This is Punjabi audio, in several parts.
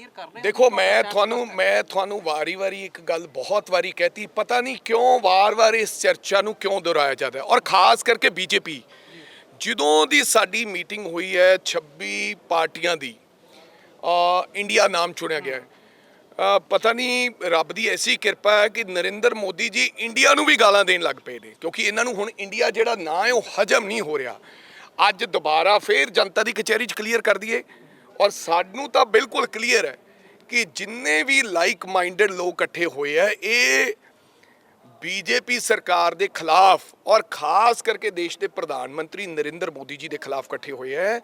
ਕਲੀਅਰ ਕਰ ਰਹੇ देखो मैं ਤੁਹਾਨੂੰ ਵਾਰੀ-ਵਾਰੀ ਇੱਕ ਗੱਲ ਬਹੁਤ ਵਾਰੀ ਕਹਿਤੀ, ਪਤਾ ਨਹੀਂ ਕਿਉਂ ਵਾਰ-ਵਾਰ ਇਸ ਚਰਚਾ ਨੂੰ ਕਿਉਂ ਦੁਹਰਾਇਆ ਜਾਂਦਾ ਹੈ। ਔਰ ਖਾਸ ਕਰਕੇ ਬੀਜੇਪੀ ਜਦੋਂ ਦੀ ਸਾਡੀ ਮੀਟਿੰਗ ਹੋਈ ਹੈ 26 ਪਾਰਟੀਆਂ ਦੀ, ਇੰਡੀਆ ਨਾਮ ਚੁਣਿਆ ਗਿਆ ਹੈ। ਪਤਾ ਨਹੀਂ ਰੱਬ ਦੀ ਐਸੀ ਕਿਰਪਾ ਹੈ ਕਿ ਨਰਿੰਦਰ ਮੋਦੀ ਜੀ ਇੰਡੀਆ ਨੂੰ ਵੀ ਗਾਲਾਂ ਦੇਣ ਲੱਗ ਪਏ ਨੇ, ਕਿਉਂਕਿ ਇਹਨਾਂ ਨੂੰ ਹੁਣ ਇੰਡੀਆ ਜਿਹੜਾ ਨਾਂ ਹੈ ਉਹ ਹਜਮ ਨਹੀਂ ਹੋ ਰਿਹਾ। ਅੱਜ ਦੁਬਾਰਾ ਫੇਰ ਜਨਤਾ ਦੀ ਕਚਹਿਰੀ 'ਚ ਕਲੀਅਰ ਕਰ ਦਈਏ, ਔਰ ਸਾਨੂੰ ਤਾਂ ਬਿਲਕੁਲ ਕਲੀਅਰ ਹੈ ਕਿ ਜਿੰਨੇ ਵੀ ਲਾਈਕ ਮਾਈਂਡਡ ਲੋਕ ਇਕੱਠੇ ਹੋਏ ਆ, ਇਹ ਬੀਜੇਪੀ ਸਰਕਾਰ ਦੇ ਖਿਲਾਫ ਔਰ ਖਾਸ ਕਰਕੇ ਦੇਸ਼ ਦੇ ਪ੍ਰਧਾਨ ਮੰਤਰੀ ਨਰਿੰਦਰ ਮੋਦੀ ਜੀ ਦੇ ਖਿਲਾਫ ਇਕੱਠੇ ਹੋਏ ਹੈ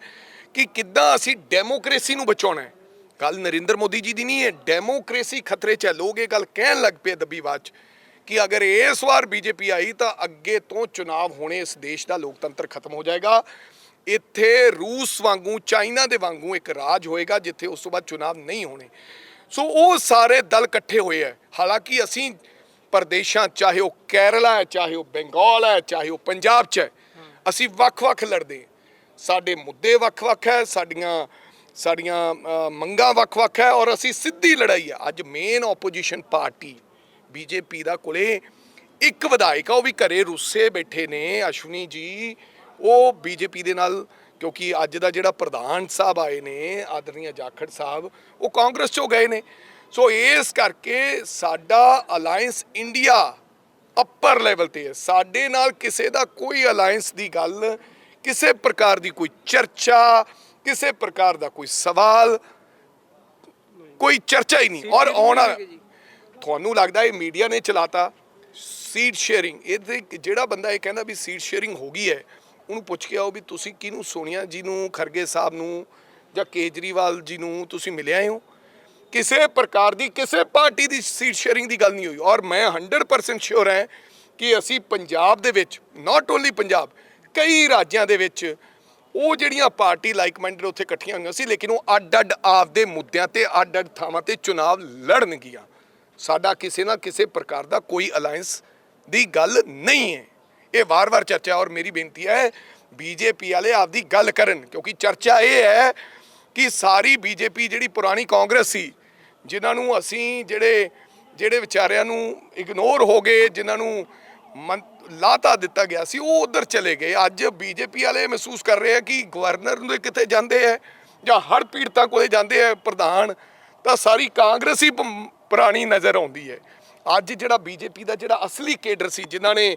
ਕਿ ਕਿੱਦਾਂ ਅਸੀਂ ਡੈਮੋਕ੍ਰੇਸੀ ਨੂੰ ਬਚਾਉਣਾ ਹੈ। ਗੱਲ ਨਰਿੰਦਰ ਮੋਦੀ ਜੀ ਦੀ ਨਹੀਂ ਹੈ, ਡੈਮੋਕ੍ਰੇਸੀ ਖਤਰੇ 'ਚ ਹੈ। ਲੋਕ ਇਹ ਗੱਲ ਕਹਿਣ ਲੱਗ ਪਏ ਦੱਬੀ ਆਵਾਜ਼ 'ਚ ਕਿ ਅਗਰ ਇਸ ਵਾਰ ਬੀਜੇਪੀ ਆਈ ਤਾਂ ਅੱਗੇ ਤੋਂ ਚੁਣਾਵ ਹੋਣੇ, ਇਸ ਦੇਸ਼ ਦਾ ਲੋਕਤੰਤਰ ਖਤਮ ਹੋ ਜਾਏਗਾ। ਇੱਥੇ ਰੂਸ ਵਾਂਗੂ, ਚਾਈਨਾ ਦੇ ਵਾਂਗੂ ਇੱਕ ਰਾਜ ਹੋਏਗਾ ਜਿੱਥੇ ਉਸ ਤੋਂ ਬਾਅਦ ਚੁਣਾਵ ਨਹੀਂ ਹੋਣੇ। ਸੋ ਉਹ ਸਾਰੇ ਦਲ ਇਕੱਠੇ ਹੋਏ ਹੈ। ਹਾਲਾਂਕਿ ਅਸੀਂ ਪ੍ਰਦੇਸ਼ਾਂ, ਚਾਹੇ ਉਹ ਕੇਰਲਾ ਹੈ, ਚਾਹੇ ਉਹ ਬੰਗਾਲ ਹੈ, ਚਾਹੇ ਉਹ ਪੰਜਾਬ 'ਚ ਹੈ, ਅਸੀਂ ਵੱਖ-ਵੱਖ ਲੜਦੇ। ਸਾਡੇ ਮੁੱਦੇ ਵੱਖ-ਵੱਖ ਹੈ, ਸਾਡੀਆਂ ਮੰਗਾਂ ਵੱਖ-ਵੱਖ ਹੈ, ਔਰ ਅਸੀਂ ਸਿੱਧੀ ਲੜਾਈ ਹੈ। ਅੱਜ ਮੇਨ ਆਪੋਜੀਸ਼ਨ ਪਾਰਟੀ ਬੀਜੇਪੀ ਦਾ ਕੋਲੇ ਇੱਕ ਵਿਧਾਇਕ ਆ, ਉਹ ਵੀ ਘਰੇ ਰੁੱਸੇ ਬੈਠੇ ਨੇ, ਅਸ਼ਵਨੀ ਜੀ, ਉਹ ਬੀਜੇਪੀ ਦੇ ਨਾਲ, ਕਿਉਂਕਿ ਅੱਜ ਦਾ ਜਿਹੜਾ ਪ੍ਰਧਾਨ ਸਾਹਿਬ ਆਏ ਨੇ ਆਦਰਨੀय ਜਾਖੜ ਸਾਹਿਬ, ਉਹ ਕਾਂਗਰਸ 'ਚੋਂ ਗਏ ਨੇ। ਸੋ ਇਸ ਕਰਕੇ ਸਾਡਾ ਅਲਾਇੰਸ ਇੰਡੀਆ ਅੱਪਰ ਲੈਵਲ ਤੇ ਹੈ। ਸਾਡੇ ਨਾਲ ਕਿਸੇ ਦਾ ਕੋਈ ਅਲਾਇੰਸ ਦੀ ਗੱਲ, ਕਿਸੇ ਪ੍ਰਕਾਰ ਦੀ ਕੋਈ ਚਰਚਾ, ਕਿਸੇ ਪ੍ਰਕਾਰ ਦਾ ਕੋਈ ਸਵਾਲ, ਕੋਈ ਚਰਚਾ ਹੀ ਨਹੀਂ। ਔਰ ਆਉਣਾ ਤੁਹਾਨੂੰ ਲੱਗਦਾ ਇਹ ਮੀਡੀਆ ਨੇ ਚਲਾਤਾ ਸੀਟ ਸ਼ੇਅਰਿੰਗ। ਇਹਦੇ ਜਿਹੜਾ ਬੰਦਾ ਇਹ ਕਹਿੰਦਾ ਵੀ ਸੀਟ ਸ਼ੇਅਰਿੰਗ ਹੋ ਗਈ ਹੈ, ਉਹਨੂੰ ਪੁੱਛ ਕੇ ਆਓ ਵੀ ਤੁਸੀਂ ਕਿਹਨੂੰ, ਸੋਨੀਆ ਜੀ ਨੂੰ, ਖਰਗੇ ਸਾਹਿਬ ਨੂੰ ਜਾਂ ਕੇਜਰੀਵਾਲ ਜੀ ਨੂੰ ਤੁਸੀਂ ਮਿਲਿਆ ਹੋ? ਕਿਸੇ ਪ੍ਰਕਾਰ ਦੀ ਕਿਸੇ ਪਾਰਟੀ ਦੀ ਸੀਟ ਸ਼ੇਅਰਿੰਗ ਦੀ ਗੱਲ ਨਹੀਂ ਹੋਈ। ਔਰ ਮੈਂ 100% ਸ਼ੋਰ ਹਾਂ ਕਿ ਅਸੀਂ ਪੰਜਾਬ ਦੇ ਵਿੱਚ, ਨਾਟ ਓਨਲੀ ਪੰਜਾਬ, ਕਈ ਰਾਜਾਂ ਦੇ ਵਿੱਚ ਉਹ ਜਿਹੜੀਆਂ ਪਾਰਟੀ ਲਾਈਕ ਮਾਈਂਡਡ ਉੱਥੇ ਇਕੱਠੀਆਂ ਹੋਈਆਂ ਸੀ, ਲੇਕਿਨ ਉਹ ਅੱਡ-ਅੱਡ ਆਪਦੇ ਮੁੱਦਿਆਂ ਤੇ ਅੱਡ-ਅੱਡ ਥਾਵਾਂ ਤੇ ਚੁਣਾਵ ਲੜਨਗੀਆਂ। ਸਾਡਾ ਕਿਸੇ ਨਾ ਕਿਸੇ ਪ੍ਰਕਾਰ ਦਾ ਕੋਈ ਅਲਾਇੰਸ ਦੀ ਗੱਲ ਨਹੀਂ ਹੈ। ਇਹ ਵਾਰ-ਵਾਰ ਚਰਚਾ, ਔਰ ਮੇਰੀ ਬੇਨਤੀ ਹੈ ਬੀਜੇਪੀ ਵਾਲੇ ਆਪਦੀ ਗੱਲ ਕਰਨ, ਕਿਉਂਕਿ ਚਰਚਾ ਇਹ ਹੈ ਕਿ ਸਾਰੀ ਬੀਜੇਪੀ ਜਿਹੜੀ ਪੁਰਾਣੀ ਕਾਂਗਰਸ ਸੀ, ਜਿਨ੍ਹਾਂ ਨੂੰ ਅਸੀਂ ਜਿਹੜੇ ਵਿਚਾਰਿਆਂ ਨੂੰ ਇਗਨੋਰ ਹੋ ਗਏ, ਜਿਨ੍ਹਾਂ ਨੂੰ ਲਾਤਾ ਦਿੱਤਾ ਗਿਆ ਸੀ, ਉਹ ਉੱਧਰ ਚਲੇ ਗਏ। ਅੱਜ ਬੀਜੇਪੀ ਵਾਲੇ ਮਹਿਸੂਸ ਕਰ ਰਹੇ ਆ ਕਿ ਗਵਰਨਰ ਨੂੰ ਕਿਤੇ ਜਾਂਦੇ ਹੈ ਜਾਂ ਹੜ੍ਹ ਪੀੜਤਾਂ ਕੋਲੇ ਜਾਂਦੇ ਹੈ ਪ੍ਰਧਾਨ, ਤਾਂ ਸਾਰੀ ਕਾਂਗਰਸ ਹੀ ਪੁਰਾਣੀ ਨਜ਼ਰ ਆਉਂਦੀ ਹੈ। ਅੱਜ ਜਿਹੜਾ ਬੀਜੇਪੀ ਦਾ ਜਿਹੜਾ ਅਸਲੀ ਕੇਡਰ ਸੀ, ਜਿਨ੍ਹਾਂ ਨੇ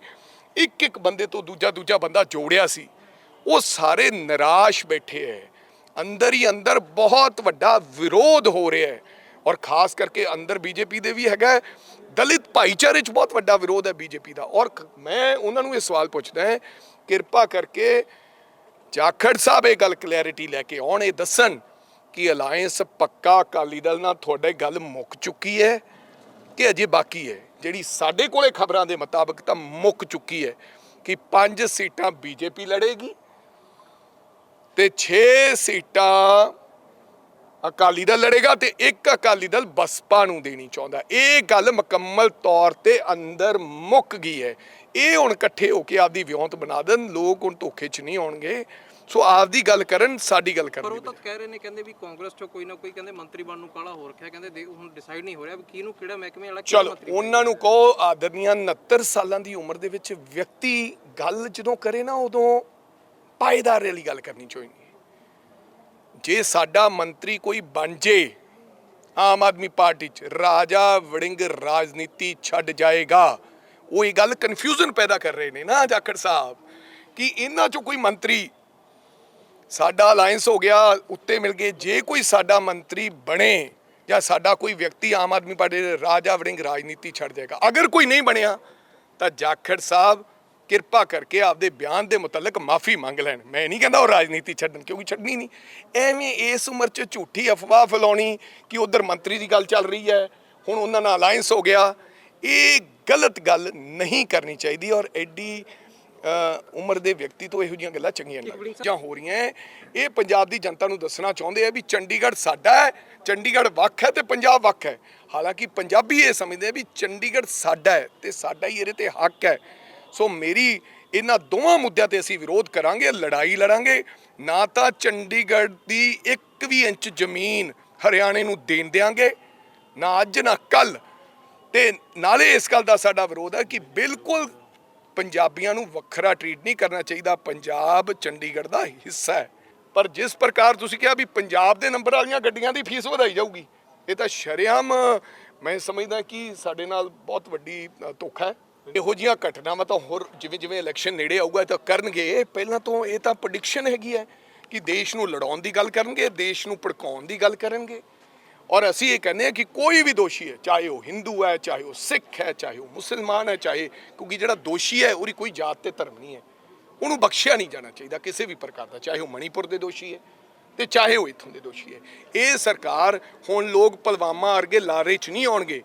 ਇੱਕ ਬੰਦੇ ਤੋਂ ਦੂਜਾ ਬੰਦਾ ਜੋੜਿਆ ਸੀ, ਉਹ ਸਾਰੇ ਨਿਰਾਸ਼ ਬੈਠੇ ਹੈ। ਅੰਦਰ ਹੀ ਅੰਦਰ ਬਹੁਤ ਵੱਡਾ ਵਿਰੋਧ ਹੋ ਰਿਹਾ ਹੈ, ਔਰ ਖਾਸ ਕਰਕੇ ਅੰਦਰ ਬੀਜੇਪੀ ਦੇ ਵੀ ਹੈਗਾ, ਦਲਿਤ ਭਾਈਚਾਰੇ 'ਚ ਬਹੁਤ ਵੱਡਾ ਵਿਰੋਧ ਹੈ ਬੀਜੇਪੀ ਦਾ। ਔਰ ਮੈਂ ਉਹਨਾਂ ਨੂੰ ਇਹ ਸਵਾਲ ਪੁੱਛਦਾ ਹਾਂ, ਕਿਰਪਾ ਕਰਕੇ ਜਾਖੜ ਸਾਹਿਬ ਇਹ ਗੱਲ ਕਲੈਰਿਟੀ ਲੈ ਕੇ ਆਉਣ, ਇਹ ਦੱਸਣ ਕਿ ਅਲਾਇੰਸ ਪੱਕਾ ਅਕਾਲੀ ਦਲ ਨਾਲ ਤੁਹਾਡੇ ਗੱਲ ਮੁੱਕ ਚੁੱਕੀ ਹੈ ਕਿ ਅਜੇ ਬਾਕੀ ਹੈ? ਜਿਹੜੀ ਸਾਡੇ ਕੋਲੇ ਖਬਰਾਂ ਦੇ ਮੁਤਾਬਕ ਤਾਂ ਮੁੱਕ ਚੁੱਕੀ ਹੈ ਕਿ 5 ਸੀਟਾਂ ਬੀਜੇਪੀ ਲੜੇਗੀ ਤੇ 6 ਸੀਟਾਂ ਅਕਾਲੀ ਦਲ ਲੜੇਗਾ ਤੇ 1 ਅਕਾਲੀ ਦਲ ਬਸਪਾ ਨੂੰ ਦੇਣੀ ਚਾਹੁੰਦਾ। ਇਹ ਗੱਲ ਮੁਕੰਮਲ ਤੌਰ ਤੇ ਅੰਦਰ ਮੁੱਕ ਗਈ ਹੈ। ਇਹ ਹੁਣ ਇਕੱਠੇ ਹੋ ਕੇ ਆਪਦੀ ਵਿਉਂਤ ਬਣਾ ਦੇਣ, ਲੋਕ ਹੁਣ ਧੋਖੇ 'ਚ ਨਹੀਂ ਆਉਣਗੇ। ਸੋ ਆਪਦੀ ਗੱਲ ਕਰਨ, ਸਾਡੀ ਗੱਲ ਕਰਨ। ਪਰ ਉਹ ਤਾਂ ਕਹਿ ਰਹੇ ਨੇ, ਕਹਿੰਦੇ ਵੀ ਕਾਂਗਰਸ 'ਚੋਂ ਕੋਈ ਨਾ ਕੋਈ, ਕਹਿੰਦੇ ਮੰਤਰੀ ਬਣਨ ਨੂੰ ਕਾਲਾ ਹੋ ਰੱਖਿਆ, ਕਹਿੰਦੇ ਹੁਣ ਡਿਸਾਈਡ ਨਹੀਂ ਹੋ ਰਿਹਾ ਵੀ ਕਿਹਨੂੰ ਕਿਹੜਾ ਮਹਿਕਮੇ ਵਾਲਾ ਕਿਹੜਾ ਮੰਤਰੀ। ਚਲੋ ਉਹਨਾਂ ਨੂੰ ਕਹੋ, ਆਦਰਨੀय 69 ਸਾਲਾਂ ਦੀ ਉਮਰ ਦੇ ਵਿੱਚ ਵਿਅਕਤੀ ਗੱਲ ਜਦੋਂ ਕਰੇ ਨਾ, ਉਦੋਂ ਪਾਏਦਾਰ ਵਾਲੀ ਗੱਲ ਕਰਨੀ ਚਾਹੀਦੀ। ਜੇ ਸਾਡਾ ਮੰਤਰੀ ਕੋਈ ਬਣ ਜੇ ਆਮ ਆਦਮੀ ਪਾਰਟੀ 'ਚ, ਰਾਜਾ ਵੜਿੰਗ ਰਾਜਨੀਤੀ ਛੱਡ ਜਾਏਗਾ। ਉਹ ਇਹ ਗੱਲ ਕਨਫਿਊਜ਼ਨ ਪੈਦਾ ਕਰ ਰਹੇ ਨੇ ਨਾ ਜਾਖੜ ਸਾਹਿਬ ਕਿ ਇਹਨਾਂ 'ਚੋਂ ਕੋਈ ਮੰਤਰੀ, ਸਾਡਾ ਅਲਾਇੰਸ ਹੋ ਗਿਆ, ਉੱਤੇ ਮਿਲ ਗਏ, ਜੇ ਕੋਈ ਸਾਡਾ ਮੰਤਰੀ ਬਣੇ ਜਾਂ ਸਾਡਾ ਕੋਈ ਵਿਅਕਤੀ ਆਮ ਆਦਮੀ ਪਾਰਟੀ ਦੇ, ਰਾਜਾ ਵੜਿੰਗ ਰਾਜਨੀਤੀ ਛੱਡ ਜਾਏਗਾ। ਅਗਰ ਕੋਈ ਨਹੀਂ ਬਣਿਆ ਤਾਂ ਜਾਖੜ ਸਾਹਿਬ ਕਿਰਪਾ ਕਰਕੇ ਆਪਦੇ ਬਿਆਨ ਦੇ ਮੁਤਲਕ ਮਾਫੀ ਮੰਗ ਲੈਣ। ਮੈਂ ਨਹੀਂ ਕਹਿੰਦਾ ਉਹ ਰਾਜਨੀਤੀ ਛੱਡਣ, ਕਿਉਂਕਿ ਛੱਡਣੀ ਨਹੀਂ। ਐਵੇਂ ਇਸ ਉਮਰ 'ਚ ਝੂਠੀ ਅਫਵਾਹ ਫੈਲਾਉਣੀ ਕਿ ਉਧਰ ਮੰਤਰੀ ਦੀ ਗੱਲ ਚੱਲ ਰਹੀ ਹੈ, ਹੁਣ ਉਹਨਾਂ ਨਾਲ ਅਲਾਇੰਸ ਹੋ ਗਿਆ, ਇਹ ਗਲਤ ਗੱਲ ਨਹੀਂ ਕਰਨੀ ਚਾਹੀਦੀ। ਔਰ ਐਡੀ ਉਮਰ ਦੇ ਵਿਅਕਤੀ ਤੋਂ ਇਹੋ ਜਿਹੀਆਂ ਗੱਲਾਂ ਚੰਗੀਆਂ ਨਹੀਂ ਹੋ ਰਹੀਆਂ। ਇਹ ਪੰਜਾਬ ਦੀ ਜਨਤਾ ਨੂੰ ਦੱਸਣਾ ਚਾਹੁੰਦੇ ਆ ਵੀ ਚੰਡੀਗੜ੍ਹ ਸਾਡਾ ਹੈ, ਚੰਡੀਗੜ੍ਹ ਵੱਖ ਹੈ ਤੇ ਪੰਜਾਬ ਵੱਖ ਹੈ। ਹਾਲਾਂਕਿ ਪੰਜਾਬੀ ਇਹ ਸਮਝਦੇ ਆ ਵੀ ਚੰਡੀਗੜ੍ਹ ਸਾਡਾ ਹੈ ਤੇ ਸਾਡਾ ਹੀ ਇਹਦੇ ਤੇ ਹੱਕ ਹੈ। ਸੋ ਮੇਰੀ ਇਹਨਾਂ ਦੋਵਾਂ ਮੁੱਦਿਆਂ ਤੇ ਅਸੀਂ ਵਿਰੋਧ ਕਰਾਂਗੇ, ਲੜਾਈ ਲੜਾਂਗੇ। ਨਾ ਤਾਂ ਚੰਡੀਗੜ੍ਹ ਦੀ 1 ਵੀ ਇੰਚ ਜ਼ਮੀਨ ਹਰਿਆਣੇ ਨੂੰ ਦੇਣ ਦਿਆਂਗੇ, ਨਾ ਅੱਜ ਨਾ ਕੱਲ। ਤੇ ਨਾਲੇ ਇਸ ਗੱਲ ਦਾ ਸਾਡਾ ਵਿਰੋਧ ਹੈ ਕਿ ਬਿਲਕੁਲ ਪੰਜਾਬੀਆਂ ਨੂੰ ਵੱਖਰਾ ਟਰੀਟ ਨਹੀਂ ਕਰਨਾ ਚਾਹੀਦਾ। ਪੰਜਾਬ ਚੰਡੀਗੜ੍ਹ ਦਾ ਹਿੱਸਾ ਹੈ। ਪਰ ਜਿਸ ਪ੍ਰਕਾਰ ਤੁਸੀਂ ਕਿਹਾ ਵੀ ਪੰਜਾਬ ਦੇ ਨੰਬਰ ਵਾਲੀਆਂ ਗੱਡੀਆਂ ਦੀ ਫੀਸ ਵਧਾਈ ਜਾਊਗੀ, ਇਹ ਤਾਂ ਸ਼ਰੇਆਮ ਮੈਂ ਸਮਝਦਾ ਕਿ ਸਾਡੇ ਨਾਲ ਬਹੁਤ ਵੱਡੀ ਧੋਖਾ ਹੈ। ਇਹੋ ਜਿਹੀਆਂ ਘਟਨਾਵਾਂ ਤਾਂ ਹੋਰ ਜਿਵੇਂ ਜਿਵੇਂ ਇਲੈਕਸ਼ਨ ਨੇੜੇ ਆਊਗਾ ਤਾਂ ਕਰਨਗੇ। ਪਹਿਲਾਂ ਤੋਂ ਇਹ ਤਾਂ ਪ੍ਰੈਡਿਕਸ਼ਨ ਹੈਗੀ ਹੈ ਕਿ ਦੇਸ਼ ਨੂੰ ਲੜਾਉਣ ਦੀ ਗੱਲ ਕਰਨਗੇ, ਦੇਸ਼ ਨੂੰ ਭੜਕਾਉਣ ਦੀ ਗੱਲ ਕਰਨਗੇ। ਔਰ ਅਸੀਂ ਇਹ ਕਹਿੰਦੇ ਹਾਂ ਕਿ ਕੋਈ ਵੀ ਦੋਸ਼ੀ ਹੈ, ਚਾਹੇ ਉਹ ਹਿੰਦੂ ਹੈ, ਚਾਹੇ ਉਹ ਸਿੱਖ ਹੈ, ਚਾਹੇ ਉਹ ਮੁਸਲਮਾਨ ਹੈ, ਚਾਹੇ, ਕਿਉਂਕਿ ਜਿਹੜਾ ਦੋਸ਼ੀ ਹੈ ਉਹਦੀ ਕੋਈ ਜਾਤ ਤੇ ਧਰਮ ਨਹੀਂ ਹੈ, ਉਹਨੂੰ ਬਖਸ਼ਿਆ ਨਹੀਂ ਜਾਣਾ ਚਾਹੀਦਾ ਕਿਸੇ ਵੀ ਪ੍ਰਕਾਰ ਦਾ, ਚਾਹੇ ਉਹ ਮਣੀਪੁਰ ਦੇ ਦੋਸ਼ੀ ਹੈ ਤੇ ਚਾਹੇ ਉਹ ਇੱਥੋਂ ਦੇ ਦੋਸ਼ੀ ਹੈ। ਇਹ ਸਰਕਾਰ ਹੁਣ ਲੋਕ ਪੁਲਵਾਮਾ ਵਰਗੇ ਲਾਰੇ 'ਚ ਨਹੀਂ ਆਉਣਗੇ।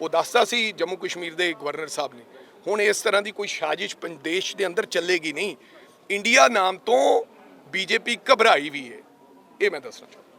ਉਹ ਦੱਸਦਾ ਸੀ ਜੰਮੂ ਕਸ਼ਮੀਰ ਦੇ ਗਵਰਨਰ ਸਾਹਿਬ ਨੇ, ਹੁਣ ਇਸ ਤਰ੍ਹਾਂ ਦੀ ਕੋਈ ਸਾਜ਼ਿਸ਼ ਦੇਸ਼ ਦੇ ਅੰਦਰ ਚੱਲੇਗੀ ਨਹੀਂ। ਇੰਡੀਆ ਨਾਮ ਤੋਂ ਬੀਜੇਪੀ ਘਬਰਾਈ ਵੀ ਹੈ, ਇਹ ਮੈਂ ਦੱਸਣਾ ਚਾਹੁੰਦਾ।